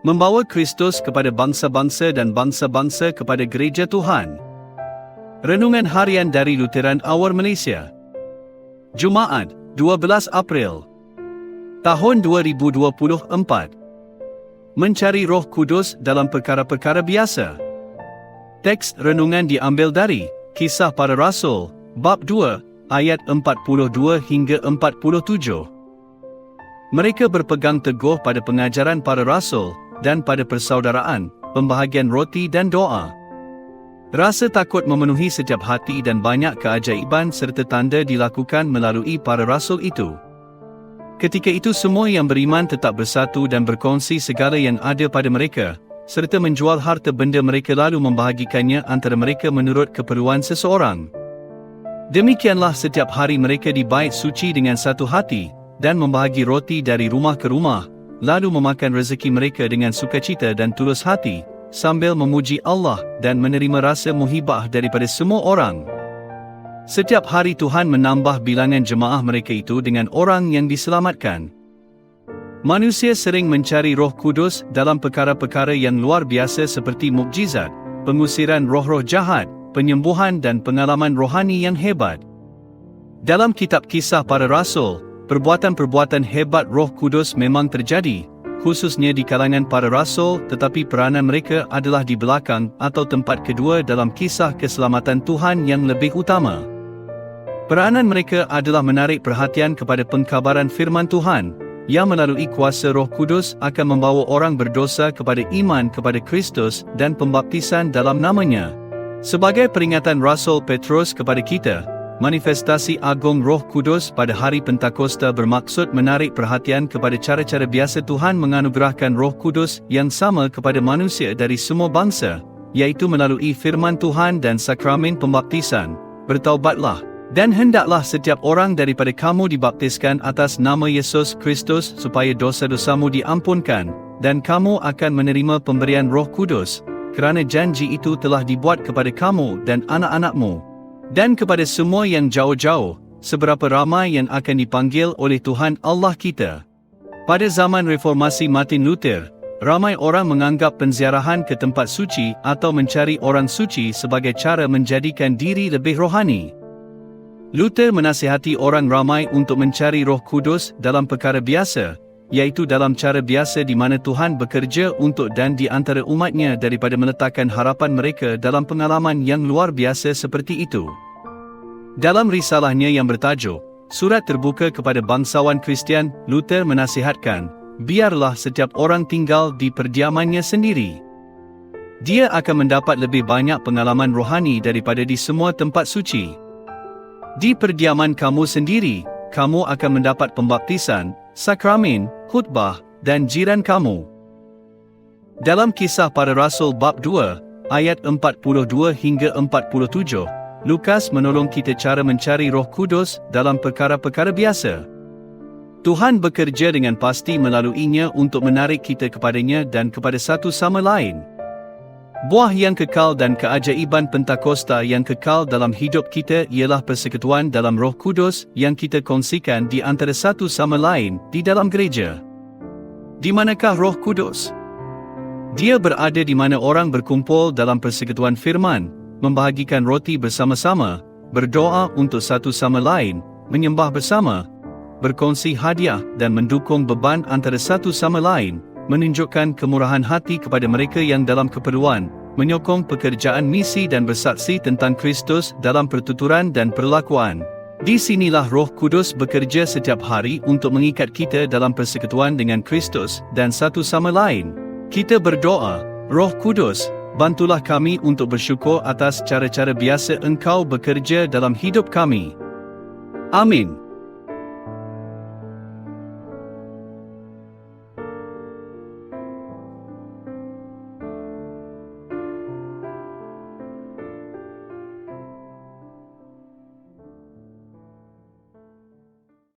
Membawa Kristus kepada bangsa-bangsa dan bangsa-bangsa kepada Gereja Tuhan. Renungan Harian dari Lutheran Hour Malaysia. Jumaat, 12 April tahun 2024. Mencari Roh Kudus dalam perkara-perkara biasa. Teks renungan diambil dari Kisah Para Rasul, bab 2, ayat 42 hingga 47. Mereka berpegang teguh pada pengajaran para rasul dan pada persaudaraan, pembahagian roti dan doa. Rasa takut memenuhi setiap hati dan banyak keajaiban serta tanda dilakukan melalui para rasul itu. Ketika itu semua yang beriman tetap bersatu dan berkongsi segala yang ada pada mereka, serta menjual harta benda mereka lalu membahagikannya antara mereka menurut keperluan seseorang. Demikianlah setiap hari mereka di bait suci dengan satu hati, dan membahagi roti dari rumah ke rumah, lalu memakan rezeki mereka dengan sukacita dan tulus hati, sambil memuji Allah dan menerima rasa muhibah daripada semua orang. Setiap hari Tuhan menambah bilangan jemaah mereka itu dengan orang yang diselamatkan. Manusia sering mencari Roh Kudus dalam perkara-perkara yang luar biasa seperti mukjizat, pengusiran roh-roh jahat, penyembuhan dan pengalaman rohani yang hebat. Dalam kitab Kisah Para Rasul, perbuatan-perbuatan hebat Roh Kudus memang terjadi, khususnya di kalangan para rasul, tetapi peranan mereka adalah di belakang atau tempat kedua dalam kisah keselamatan Tuhan yang lebih utama. Peranan mereka adalah menarik perhatian kepada pengkabaran firman Tuhan, yang melalui kuasa Roh Kudus akan membawa orang berdosa kepada iman kepada Kristus dan pembaptisan dalam namanya. Sebagai peringatan Rasul Petrus kepada kita, manifestasi agung Roh Kudus pada hari Pentakosta bermaksud menarik perhatian kepada cara-cara biasa Tuhan menganugerahkan Roh Kudus yang sama kepada manusia dari semua bangsa, iaitu melalui firman Tuhan dan sakramen pembaptisan. Bertaubatlah, dan hendaklah setiap orang daripada kamu dibaptiskan atas nama Yesus Kristus supaya dosa-dosamu diampunkan, dan kamu akan menerima pemberian Roh Kudus, kerana janji itu telah dibuat kepada kamu dan anak-anakmu, dan kepada semua yang jauh-jauh, seberapa ramai yang akan dipanggil oleh Tuhan Allah kita. Pada zaman Reformasi Martin Luther, ramai orang menganggap penziarahan ke tempat suci atau mencari orang suci sebagai cara menjadikan diri lebih rohani. Luther menasihati orang ramai untuk mencari Roh Kudus dalam perkara biasa, iaitu dalam cara biasa di mana Tuhan bekerja untuk dan di antara umatnya daripada meletakkan harapan mereka dalam pengalaman yang luar biasa seperti itu. Dalam risalahnya yang bertajuk Surat Terbuka kepada Bangsawan Kristian, Luther menasihatkan, biarlah setiap orang tinggal di perdiamannya sendiri. Dia akan mendapat lebih banyak pengalaman rohani daripada di semua tempat suci. Di perdiaman kamu sendiri, kamu akan mendapat pembaptisan, sakramen, khutbah, dan jiran kamu. Dalam Kisah Para Rasul bab 2, ayat 42 hingga 47, Lukas menolong kita cara mencari Roh Kudus dalam perkara-perkara biasa. Tuhan bekerja dengan pasti melaluinya untuk menarik kita kepadanya dan kepada satu sama lain. Buah yang kekal dan keajaiban Pentakosta yang kekal dalam hidup kita ialah persekutuan dalam Roh Kudus yang kita kongsikan di antara satu sama lain di dalam gereja. Di manakah Roh Kudus? Dia berada di mana orang berkumpul dalam persekutuan firman, membahagikan roti bersama-sama, berdoa untuk satu sama lain, menyembah bersama, berkongsi hadiah dan mendukung beban antara satu sama lain, menunjukkan kemurahan hati kepada mereka yang dalam keperluan, menyokong pekerjaan misi dan bersaksi tentang Kristus dalam pertuturan dan perlakuan. Di sinilah Roh Kudus bekerja setiap hari untuk mengikat kita dalam persekutuan dengan Kristus dan satu sama lain. Kita berdoa, Roh Kudus, bantulah kami untuk bersyukur atas cara-cara biasa Engkau bekerja dalam hidup kami. Amin.